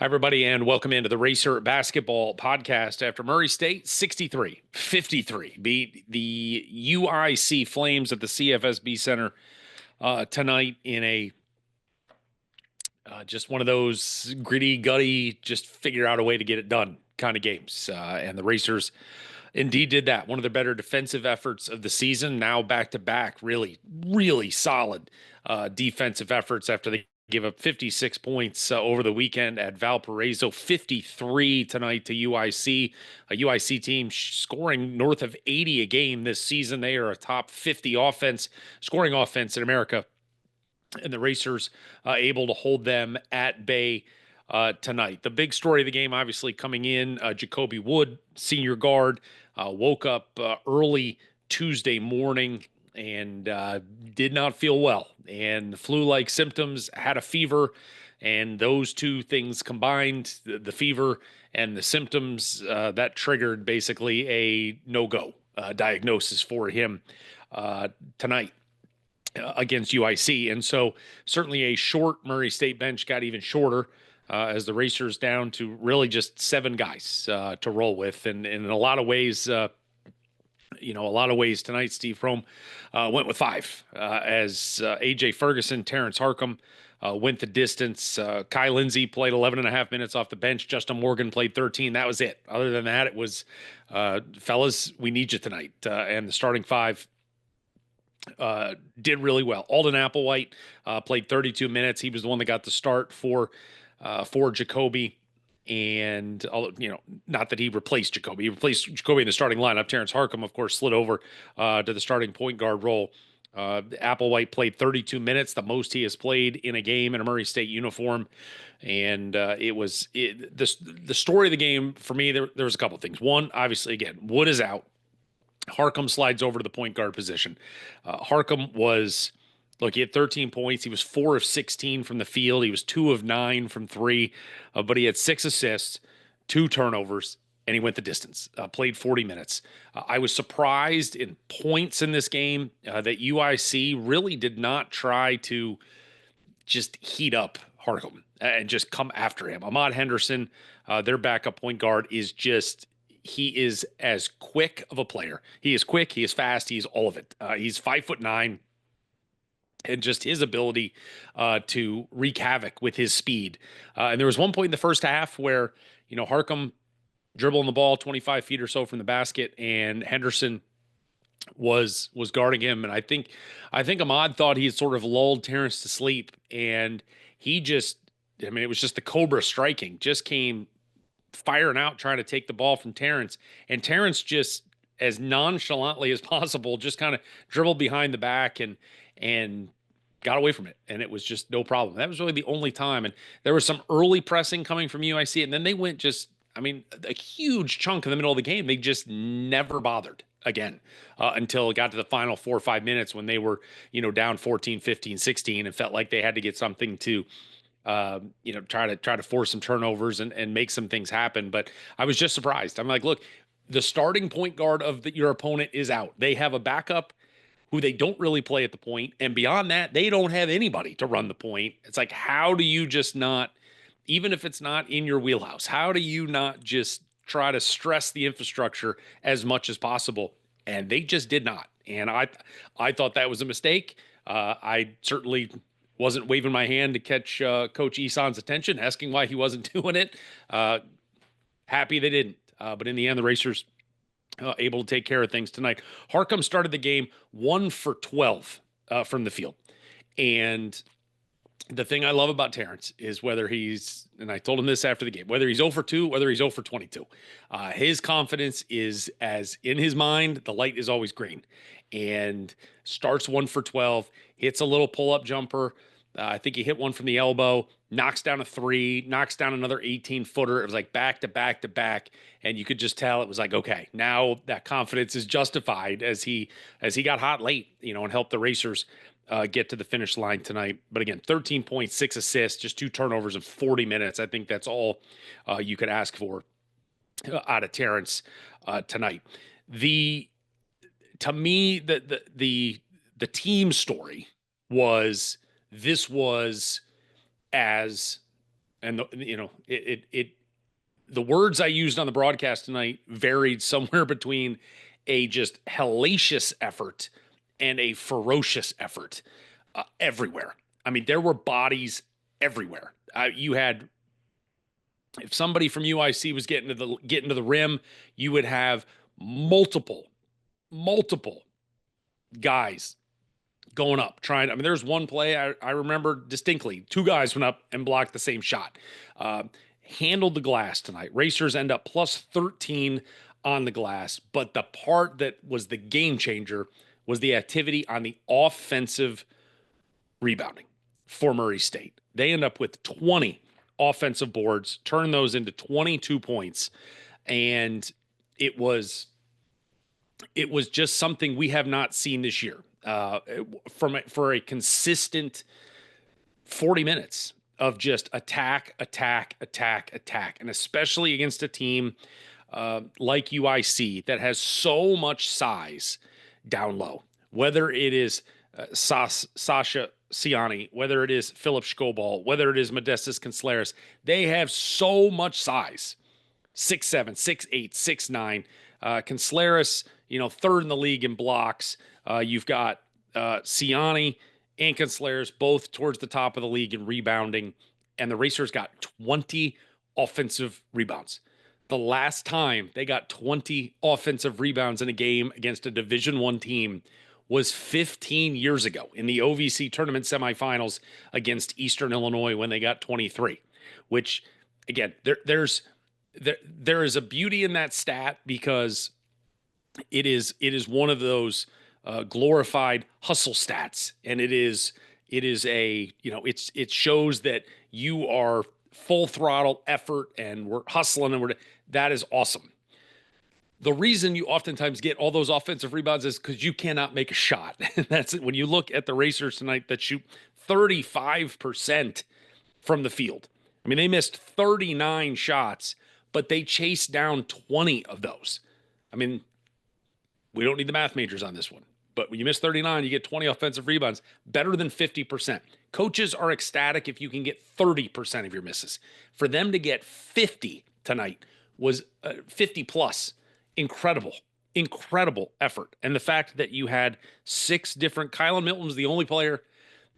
Hi, everybody, and welcome into the Racer Basketball Podcast. After Murray State 63-53 beat the UIC Flames at the CFSB Center tonight in a just one of those gritty, gutty, just figure out a way to get it done kind of games. And the Racers indeed did that. One of the better defensive efforts of the season. Now back to back, really, really solid defensive efforts after they give up 56 points over the weekend at Valparaiso, 53 tonight to UIC, a UIC team scoring north of 80 a game this season. They are a top 50 scoring offense in America, and the Racers able to hold them at bay tonight. The big story of the game, obviously, coming in, Jacoby Wood, senior guard, woke up early Tuesday morning and did not feel well, and flu-like symptoms, had a fever, and those two things combined, the fever and the symptoms, that triggered basically a no-go diagnosis for him tonight against UIC. And so certainly a short Murray State bench got even shorter as the Racers down to really just seven guys to roll with. And in a lot of ways, tonight, Steve Prohm went with five as A.J. Ferguson, Terrence Harcum went the distance. Kai Lindsey played 11 and a half minutes off the bench. Justin Morgan played 13. That was it. Other than that, it was, fellas, we need you tonight. And the starting five did really well. Alden Applewhite played 32 minutes. He was the one that got the start for Jacoby. And, not that he replaced Jacoby. He replaced Jacoby in the starting lineup. Terrence Harcum, of course, slid over to the starting point guard role. Applewhite played 32 minutes, the most he has played in a game in a Murray State uniform. And the story of the game for me, there was a couple of things. One, obviously, again, Wood is out. Harcum slides over to the point guard position. Harcum he had 13 points. He was 4 of 16 from the field. He was 2 of 9 from three, but he had 6 assists, 2 turnovers, and he went the distance, played 40 minutes. I was surprised in points in this game that UIC really did not try to just heat up Harcum and just come after him. Ahmad Henderson, their backup point guard, he is as quick of a player. He is quick. He is fast. He's all of it. He's 5'9", and just his ability to wreak havoc with his speed. And there was one point in the first half where, Harcum dribbling the ball 25 feet or so from the basket, and Henderson was guarding him. And I think Ahmad thought he had sort of lulled Terrence to sleep, and he just, it was just the Cobra striking, just came firing out, trying to take the ball from Terrence. And Terrence just, as nonchalantly as possible, just kind of dribbled behind the back and got away from it. And it was just no problem. That was really the only time. And there was some early pressing coming from UIC. And then they went a huge chunk in the middle of the game. They just never bothered again until it got to the final 4 or 5 minutes when they were, down 14, 15, 16, and felt like they had to get something to try to force some turnovers and make some things happen. But I was just surprised. I'm like, look, the starting point guard of your opponent is out. They have a backup who they don't really play at the point. And beyond that, they don't have anybody to run the point. It's like, how do you just not, even if it's not in your wheelhouse, how do you not just try to stress the infrastructure as much as possible? And they just did not. And I thought that was a mistake. I certainly wasn't waving my hand to catch Coach Isan's attention, asking why he wasn't doing it. Happy they didn't. But in the end, the Racers able to take care of things tonight. Harcum started the game 1 for 12 from the field. And the thing I love about Terrence is whether he's, and I told him this after the game, whether he's 0 for 2, whether he's 0 for 22, his confidence is, as in his mind, the light is always green. And starts 1 for 12, hits a little pull-up jumper. I think he hit one from the elbow, knocks down a 3, knocks down another 18-footer. It was like back to back to back. And you could just tell it was like, okay, now that confidence is justified as he got hot late, and helped the Racers get to the finish line tonight. But again, 13 points, 6 assists, just 2 turnovers in 40 minutes. I think that's all you could ask for out of Terrence tonight. To me, the team story was, this was as And the words I used on the broadcast tonight varied somewhere between a just hellacious effort and a ferocious effort everywhere. I mean, there were bodies everywhere. You had, if somebody from UIC was getting to the rim, you would have multiple guys going up trying. I mean, there's one play I remember distinctly. Two guys went up and blocked the same shot. Handled the glass tonight. Racers end up plus 13 on the glass, but the part that was the game changer was the activity on the offensive rebounding for Murray State. They end up with 20 offensive boards, turn those into 22 points, and it was just something we have not seen this year for a consistent 40 minutes of just attack, and especially against a team like UIC that has so much size down low, whether it is Sasha Ciani, whether it is Philip Schobal, whether it is Modestas Canceleras. They have so much size. 6'7", 6'8", 6'9". Canceleras, third in the league in blocks. You've got Ciani and Canceleras both towards the top of the league in rebounding, and the Racers got 20 offensive rebounds. The last time they got 20 offensive rebounds in a game against a Division I team was 15 years ago in the OVC tournament semifinals against Eastern Illinois when they got 23, which, again, there is a beauty in that stat because it is one of those glorified hustle stats, and it shows that you are full throttle effort and we're hustling and that is awesome. The reason you oftentimes get all those offensive rebounds is because you cannot make a shot. And that's it. When you look at the Racers tonight that shoot 35% from the field. I mean, they missed 39 shots, but they chased down 20 of those. I mean, we don't need the math majors on this one, but when you miss 39, you get 20 offensive rebounds, better than 50%. Coaches are ecstatic if you can get 30% of your misses. For them to get 50 tonight was 50 plus. Incredible effort. And the fact that you had 6 different, Kylan Milton was the only player,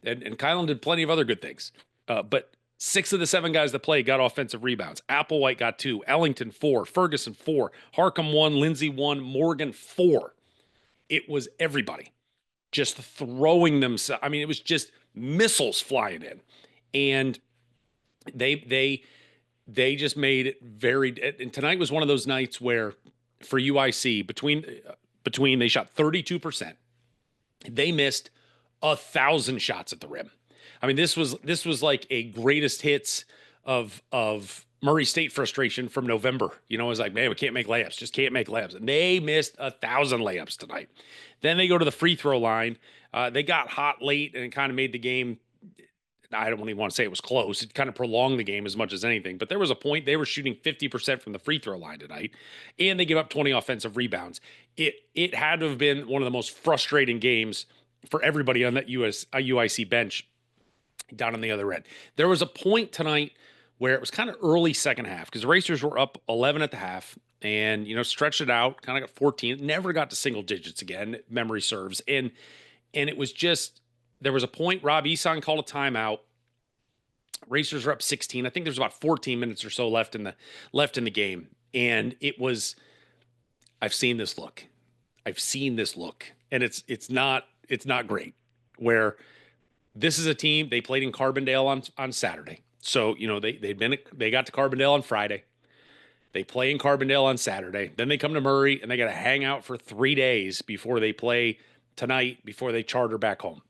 and Kylan did plenty of other good things, but 6 of the 7 guys that played got offensive rebounds. Applewhite got 2, Ellington 4, Ferguson 4, Harcum 1, Lindsay 1, Morgan 4. It was everybody just throwing themselves. I mean, it was just missiles flying in, and they just made it very. And tonight was one of those nights where, for UIC, between they shot 32%, they missed 1,000 shots at the rim. I mean, this was like a greatest hits of Murray State frustration from November. It was like, man, we can't make layups, just can't make layups. And they missed 1,000 layups tonight. Then they go to the free throw line. They got hot late and it kind of made the game. I don't even want to say it was close. It kind of prolonged the game as much as anything. But there was a point they were shooting 50% from the free throw line tonight, and they gave up 20 offensive rebounds. It had to have been one of the most frustrating games for everybody on that UIC bench down on the other end. There was a point tonight where it was kind of early second half because the Racers were up 11 at the half and, stretched it out, kind of got 14, never got to single digits again, memory serves. And it was just, there was a point Rob Eson called a timeout. Racers are up 16. I think there's about 14 minutes or so left in the game. And it was, I've seen this look. And it's not great. Where this is a team, they played in Carbondale on Saturday. So, they got to Carbondale on Friday. They play in Carbondale on Saturday. Then they come to Murray and they got to hang out for 3 days before they play tonight, before they charter back home.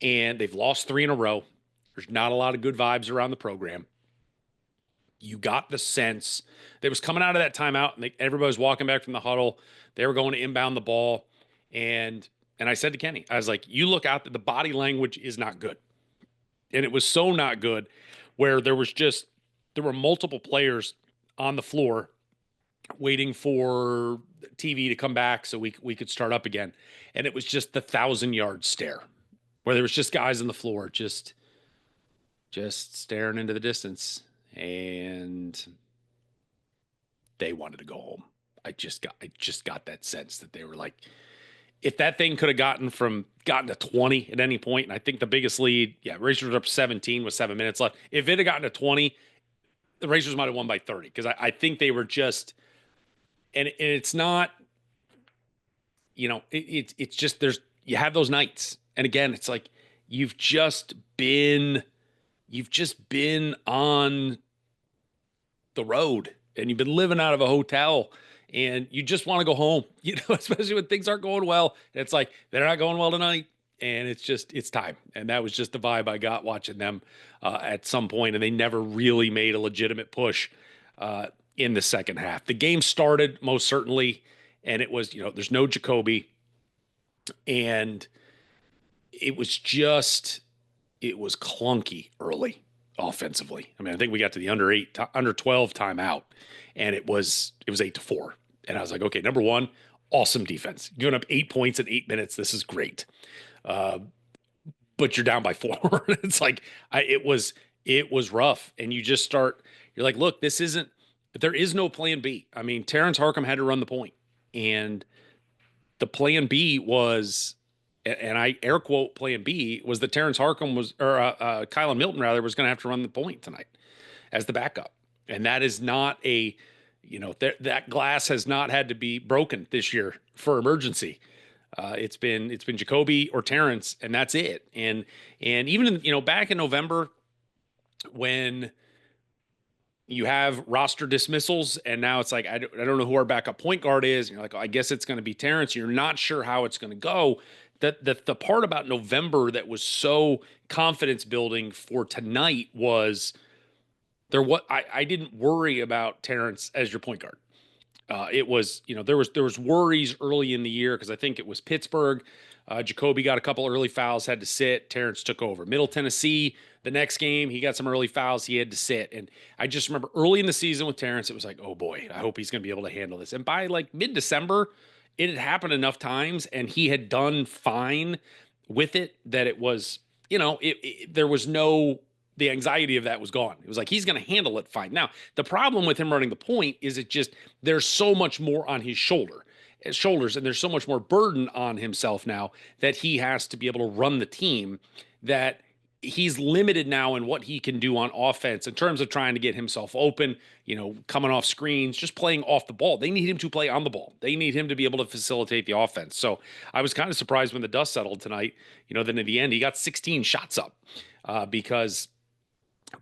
And they've lost 3 in a row. There's not a lot of good vibes around the program. You got the sense they was coming out of that timeout and everybody was walking back from the huddle. They were going to inbound the ball. And I said to Kenny, I was like, you look out, the body language is not good. And it was so not good where there were multiple players on the floor waiting for TV to come back so we could start up again. And it was just the 1,000-yard stare where there was just guys on the floor just staring into the distance. and they wanted to go home. I just got that sense that they were like, if that thing could have gotten to 20 at any point, and I think the biggest lead, yeah, Racers were up 17 with 7 minutes left. If it had gotten to 20, the Racers might have won by 30 because I think they were just, and it's not, it's just you have those nights, and again, it's like you've just been you've just been on the road and you've been living out of a hotel and you just want to go home, especially when things aren't going well. It's like they're not going well tonight. And it's time. And that was just the vibe I got watching them at some point. And they never really made a legitimate push in the second half. The game started most certainly, and it was, there's no Jacoby. And it was just, it was clunky early offensively. I mean, I think we got to the under 12 timeout, and it was 8-4. And I was like, okay, number one, awesome defense. Giving up 8 points in 8 minutes. This is great. But you're down by 4. It's like it was rough. And you just you're like, look, there is no plan B. I mean, Terrence Harcum had to run the point. And the plan B was, and I air quote plan B, was that Terrence Harcum Kylan Milton rather was going to have to run the point tonight as the backup. And that is not that glass has not had to be broken this year for emergency. It's been Jacoby or Terrence, and that's it. And even back in November when you have roster dismissals, and now it's like I don't know who our backup point guard is. And you're like, oh, I guess it's going to be Terrence. You're not sure how it's going to go. That the part about November that was so confidence building for tonight was I didn't worry about Terrence as your point guard. It was, there was worries early in the year because I think it was Pittsburgh. Jacoby got a couple early fouls, had to sit. Terrence took over. Middle Tennessee, the next game, he got some early fouls. He had to sit. And I just remember early in the season with Terrence, it was like, oh boy, I hope he's going to be able to handle this. And by like mid-December, it had happened enough times and he had done fine with it that it was, there was no, the anxiety of that was gone. It was like, he's going to handle it fine. Now, the problem with him running the point is there's so much more on his shoulders, and there's so much more burden on himself now that he has to be able to run the team, that he's limited now in what he can do on offense in terms of trying to get himself open, coming off screens, just playing off the ball. They need him to play on the ball. They need him to be able to facilitate the offense. So I was kind of surprised when the dust settled tonight, then in the end, he got 16 shots up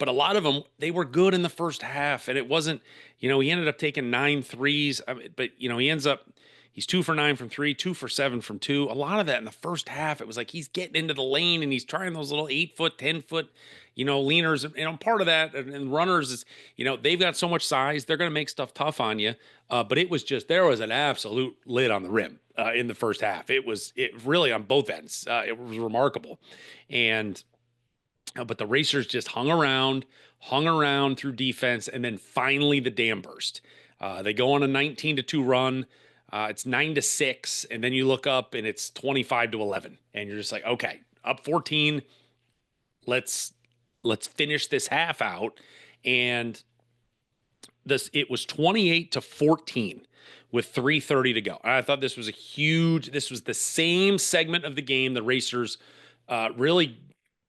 but a lot of them, they were good in the first half. And it wasn't, he ended up taking 9 threes. But, he's 2 for 9 from 3, 2 for 7 from 2. A lot of that in the first half, it was like he's getting into the lane and he's trying those little 8-foot, 10-foot, leaners. And part of that, and runners is, they've got so much size, they're going to make stuff tough on you. But it was there was an absolute lid on the rim in the first half. It really on both ends. It was remarkable. But the Racers just hung around through defense, and then finally the dam burst. They go on a 19-2 run. It's 9-6, and then you look up and it's 25-11, and you're just like, okay, up 14. Let's finish this half out. And it was 28-14 with 3:30 to go. And I thought this was the same segment of the game the Racers really.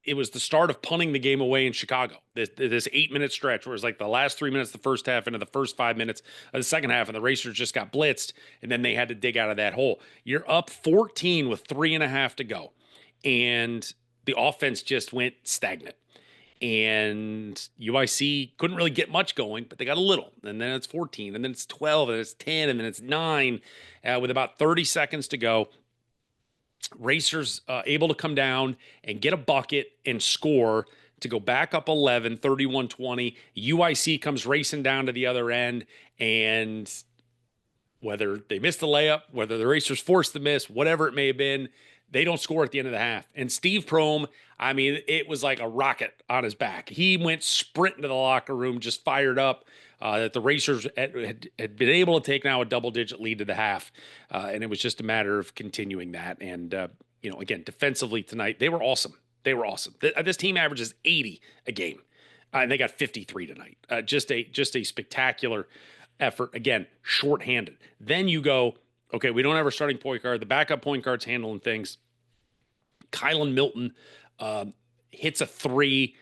It was the start of punting the game away in Chicago. This 8-minute stretch where it was like the last 3 minutes, the first half, into the first 5 minutes of the second half, and the Racers just got blitzed, and then they had to dig out of that hole. You're up 14 with 3.5 to go, and the offense just went stagnant. And UIC couldn't really get much going, but they got a little. And then it's 14, and then it's 12, and it's 10, and then it's 9 with about 30 seconds to go. Racers able to come down and get a bucket and score to go back up 11, 31-20. UIC comes racing down to the other end, and whether they missed the layup, whether the Racers forced the miss, whatever it may have been, they don't score at the end of the half. And Steve Prohm, I mean, it was like a rocket on his back. He went sprinting to the locker room, just fired up. That the Racers had been able to take now a double-digit lead to the half, and it was just a matter of continuing that. And again, defensively tonight, they were awesome. They were awesome. This team averages 80 a game. And they got 53 tonight. Just a spectacular effort. Again, shorthanded. Then you go, okay, we don't have our starting point guard. The backup point guard's handling things. Kylan Milton um, hits a three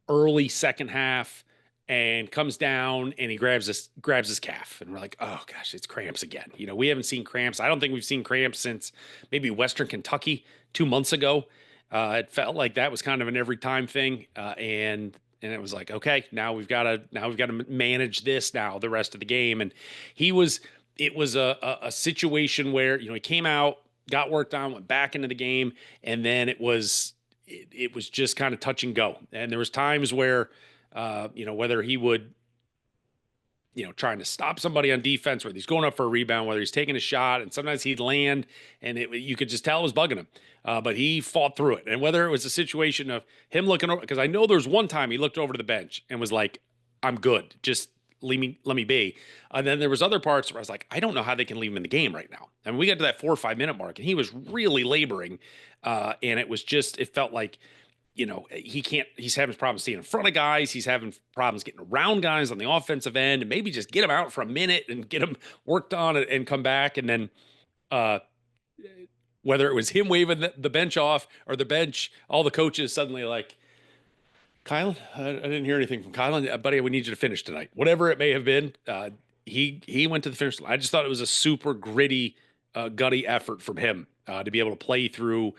early second half and comes down and he grabs his calf, and we're like, oh gosh, it's cramps again. We haven't seen cramps. I don't think we've seen cramps since maybe Western Kentucky 2 months ago. It felt like that was kind of an every time thing, and it was like, okay, now we've got to manage this now the rest of the game. And he was it was a situation where he came out, got worked on, went back into the game, and then it was just kind of touch and go. And there was times where whether he would trying to stop somebody on defense, whether he's going up for a rebound, whether he's taking a shot, and sometimes he'd land, and you could just tell it was bugging him. But he fought through it. And whether it was a situation of him looking over, because I know there's one time he looked over to the bench and was like, "I'm good, just let me be." And then there was other parts where I was like, I don't know how they can leave him in the game right now. I mean, we got to that 4 or 5 minute mark, and he was really laboring, and it felt like he's having problems staying in front of guys. He's having problems getting around guys on the offensive end, and maybe just get him out for a minute and get him worked on and come back. And then, whether it was him waving the bench off or the bench, all the coaches suddenly like, Kylan, I didn't hear anything from Kylan. Buddy, we need you to finish tonight. Whatever it may have been, he went to the finish line. I just thought it was a super gritty, gutty effort from him to be able to play through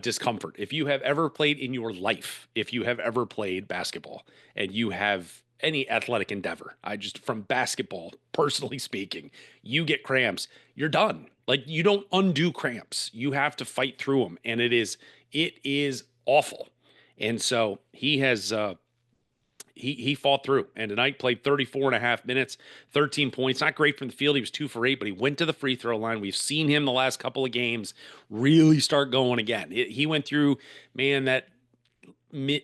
discomfort. If you have ever played in your life, if you have ever played basketball and you have any athletic endeavor, from basketball, personally speaking, you get cramps, you're done. Like, you don't undo cramps. You have to fight through them. And it is awful. And so he fought through, and tonight played 34 and a half minutes, 13 points. Not great from the field. He was 2 for 8, but he went to the free throw line. We've seen him the last couple of games really start going again. He went through, man, that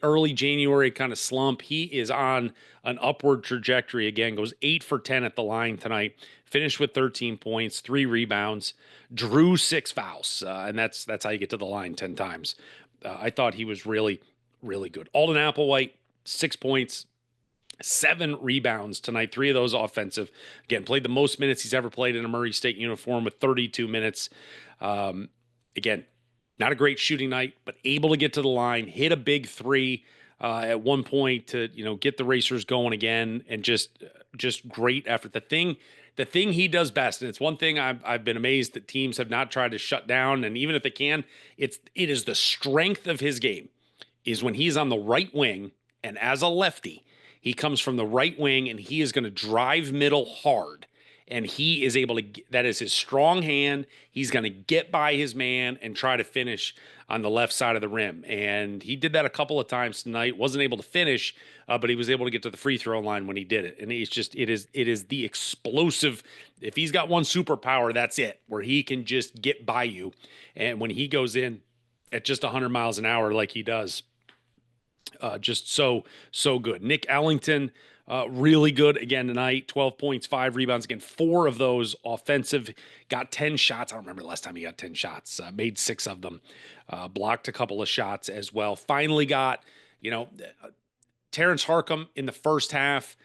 early January kind of slump. He is on an upward trajectory again, goes 8 for 10 at the line tonight, finished with 13 points, 3 rebounds, drew 6 fouls. And that's how you get to the line 10 times. I thought he was really, really good. Alden Applewhite, 6 points, 7 rebounds tonight, 3 of those offensive. Again, played the most minutes he's ever played in a Murray State uniform with 32 minutes. Again, not a great shooting night, but able to get to the line, hit a big 3 at one point to get the Racers going again, and just great effort. The thing he does best, and it's one thing I've been amazed that teams have not tried to shut down, and even if they can, it is the strength of his game, is when he's on the right wing. And as a lefty, he comes from the right wing and he is going to drive middle hard. And he is able to, that is his strong hand. He's going to get by his man and try to finish on the left side of the rim. And he did that a couple of times tonight. Wasn't able to finish, but he was able to get to the free throw line when he did it. And it is the explosive. If he's got one superpower, that's it, where he can just get by you. And when he goes in at just 100 miles an hour like he does, just so good. Nick Ellington, really good again tonight. 12 points, 5 rebounds. Again, 4 of those offensive. Got 10 shots. I don't remember the last time he got 10 shots. Made 6 of them. Blocked a couple of shots as well. Finally got, Terrence Harcum in the first half,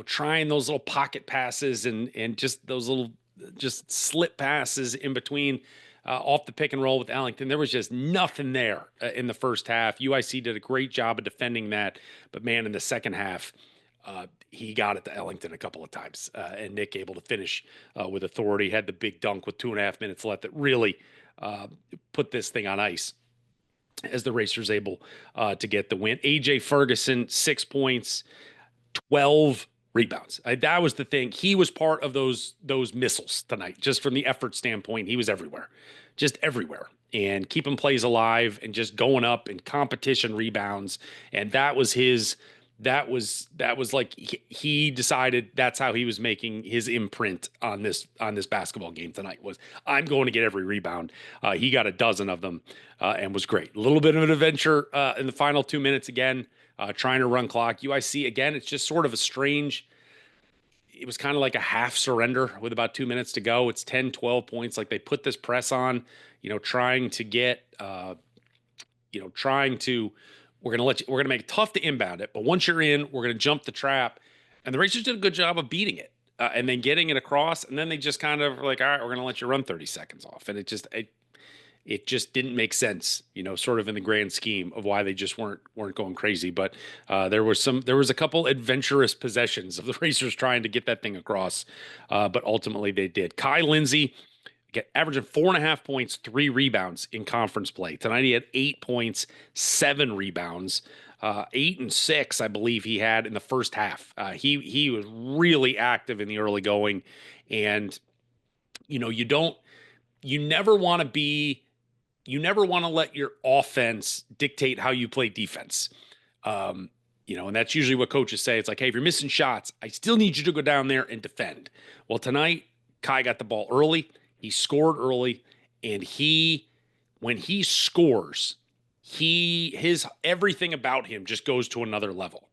trying those little pocket passes and just those little just slip passes in between. Off the pick and roll with Ellington. There was just nothing there in the first half. UIC did a great job of defending that, but man, in the second half, he got it to Ellington a couple of times, and Nick able to finish with authority. Had the big dunk with 2.5 minutes left that really put this thing on ice as the Racers able to get the win. AJ Ferguson, 6 points, 12 rebounds. That was the thing. He was part of those missiles tonight. Just from the effort standpoint, he was everywhere, just everywhere, and keeping plays alive and just going up in competition rebounds. And that was his. That was like he decided that's how he was making his imprint on this basketball game tonight. Was, I'm going to get every rebound. He got a dozen of them and was great. A little bit of an adventure in the final 2 minutes again. Trying to run clock. UIC, again, it's just sort of a strange, it was kind of like a half surrender with about 2 minutes to go. It's 10, 12 points. Like, they put this press on, trying to get, trying to we're going to make it tough to inbound it. But once you're in, we're going to jump the trap. And the Racers did a good job of beating it and then getting it across. And then they just kind of like, all right, we're going to let you run 30 seconds off. And it just didn't make sense, sort of in the grand scheme of why they just weren't going crazy. But there was a couple adventurous possessions of the Racers trying to get that thing across, but ultimately they did. Kai Lindsey averaging 4.5 points, 3 rebounds in conference play. Tonight he had 8 points, 7 rebounds. 8 and 6, I believe he had in the first half. He was really active in the early going, and you never want to let your offense dictate how you play defense. And that's usually what coaches say. It's like, hey, if you're missing shots, I still need you to go down there and defend. Well, tonight Kai got the ball early. He scored early, and when he scores, his everything about him just goes to another level.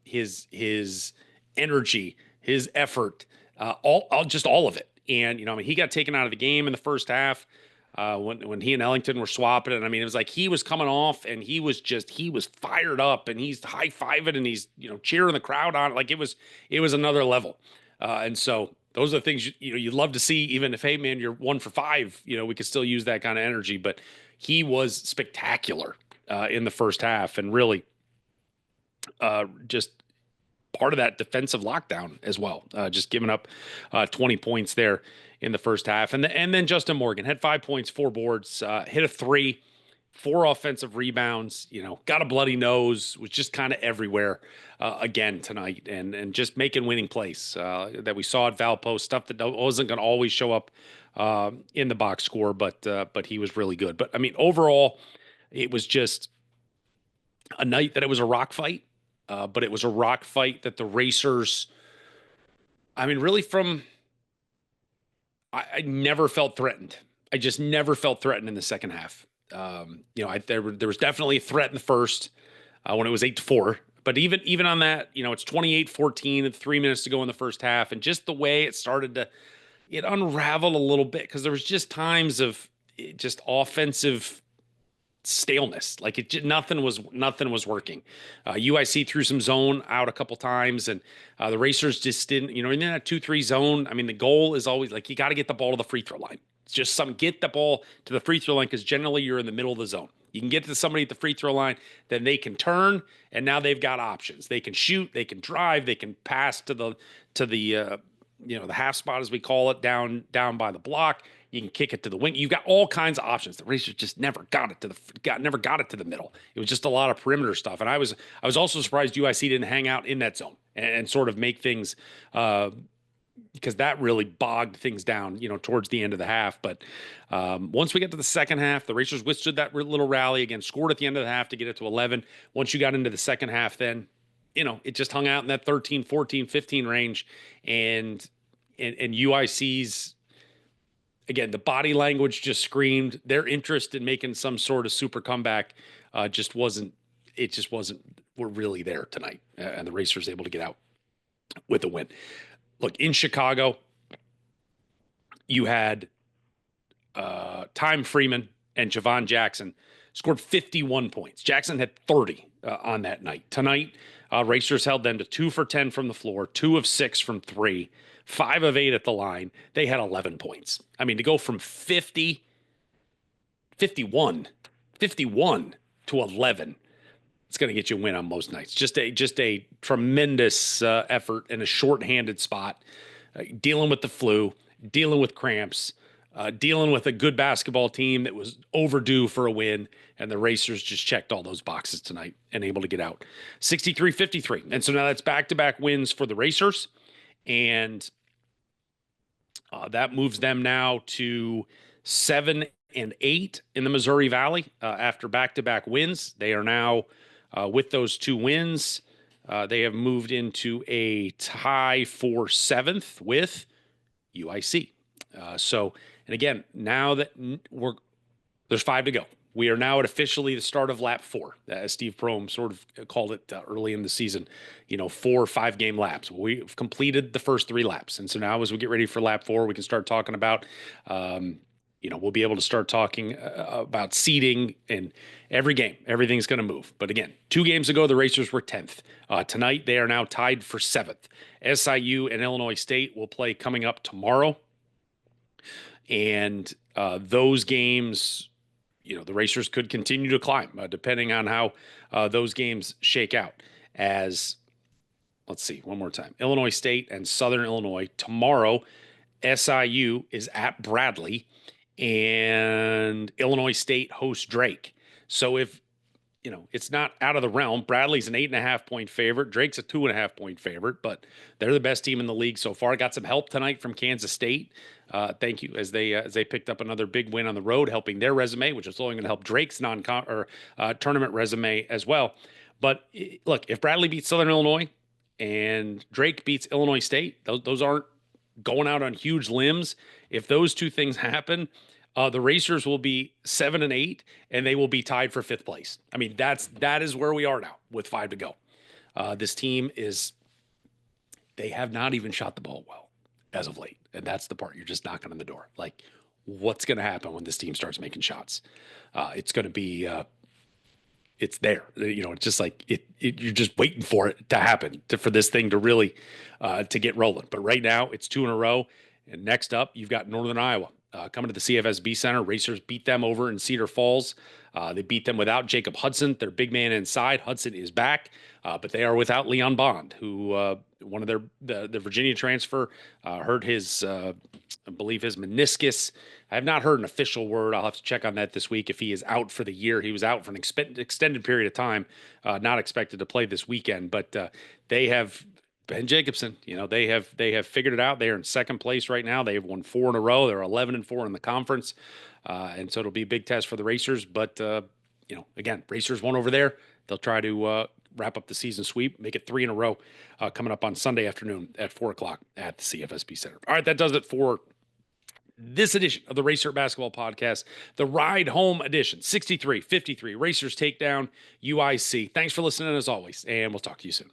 His energy, his effort, all of it. And he got taken out of the game in the first half when he and Ellington were swapping. And it was like he was coming off, and he was fired up, and he's high fiving, and he's cheering the crowd on. Like it was another level. And so those are the things you'd love to see, even if, hey man, you're 1 for 5, we could still use that kind of energy. But he was spectacular in the first half, and really just part of that defensive lockdown as well. Just giving up 20 points there in the first half. And then Justin Morgan had 5 points, 4 boards, hit a 3, 4 offensive rebounds, got a bloody nose, was just kind of everywhere again tonight, and just making winning plays that we saw at Valpo, stuff that wasn't going to always show up in the box score, but he was really good. But overall, it was just a night that it was a rock fight, but it was a rock fight that the Racers, really I never felt threatened. I just never felt threatened in the second half. There was definitely a threat in the first when it was 8-4. But even on that, it's 28-14 and 3 minutes to go in the first half. And just the way it started it unraveled a little bit, because there was just times of just offensive staleness. Like nothing was working. UIC threw some zone out a couple times, and the Racers just didn't, in that 2-3 zone. The goal is always like, you got to get the ball to the free throw line. It's just get the ball to the free throw line, because generally you're in the middle of the zone. You can get to somebody at the free throw line, then they can turn, and now they've got options. They can shoot, they can drive, they can pass to the the half spot, as we call it, down by the block. You can kick it to the wing. You've got all kinds of options. The Racers just never got it to the middle. It was just a lot of perimeter stuff. And I was also surprised UIC didn't hang out in that zone and sort of make things, because that really bogged things down, towards the end of the half. But once we get to the second half, the Racers withstood that little rally again, scored at the end of the half to get it to 11. Once you got into the second half, then, it just hung out in that 13, 14, 15 range. And UIC's, again, the body language just screamed their interest in making some sort of super comeback. We're really there tonight. And the Racers able to get out with a win. Look, in Chicago, you had Time Freeman and Javon Jackson scored 51 points. Jackson had 30 on that night. Tonight, Racers held them to 2 for 10 from the floor, 2 of 6 from 3, 5 of 8 at the line. They had 11 points. To go from 51 to 11, it's going to get you a win on most nights. Just a tremendous effort in a shorthanded spot, dealing with the flu, dealing with cramps, dealing with a good basketball team that was overdue for a win, and the Racers just checked all those boxes tonight and able to get out 63-53. And so now that's back-to-back wins for the Racers, and that moves them now to 7-8 in the Missouri Valley after back-to-back wins. They are now, with those 2 wins, they have moved into a tie for 7th with UIC. And again, now that there's 5 to go, we are now at officially the start of lap 4, as Steve Prohm sort of called it early in the season, 4 5-game laps. We've completed the first 3 laps. And so now as we get ready for lap 4, we can start talking about we'll be able to start talking about seeding and every game. Everything's going to move. But again, 2 games ago, the Racers were 10th. Tonight, they are now tied for 7th. SIU and Illinois State will play coming up tomorrow. And those games, the Racers could continue to climb depending on how those games shake out. As, let's see, one more time, Illinois State and Southern Illinois. Tomorrow, SIU is at Bradley and Illinois State hosts Drake. So if, it's not out of the realm. Bradley's an 8.5-point favorite. Drake's a 2.5-point favorite, but they're the best team in the league so far. Got some help tonight from Kansas State. Thank you, as they picked up another big win on the road, helping their resume, which is only going to help Drake's tournament resume as well. But look, if Bradley beats Southern Illinois and Drake beats Illinois State, those aren't going out on huge limbs. If those two things happen, the Racers will be 7-8, and they will be tied for 5th place. I mean, that is where we are now with 5 to go. This team they have not even shot the ball well as of late, and that's the part. You're just knocking on the door. Like, what's going to happen when this team starts making shots? It's going to be it's there. It's just like you're just waiting for it to happen, for this thing to really to get rolling. But right now, it's 2 in a row. And next up, you've got Northern Iowa coming to the CFSB Center. Racers beat them over in Cedar Falls. They beat them without Jacob Hudson, their big man inside. Hudson is back, but they are without Leon Bond, who one of the Virginia transfer hurt his, I believe, his meniscus. I have not heard an official word. I'll have to check on that this week if he is out for the year. He was out for an extended period of time, not expected to play this weekend. But they have Ben Jacobson. They have figured it out. They are in 2nd place right now. They have won 4 in a row. They're 11-4 in the conference, and so it'll be a big test for the Racers. But again, Racers won over there. They'll try to wrap up the season sweep, make it 3 in a row, coming up on Sunday afternoon at 4:00 at the CFSB Center. All right, that does it for this edition of the Racer Basketball Podcast, the Ride Home edition, 63-53. Racers take down UIC. Thanks for listening as always, and we'll talk to you soon.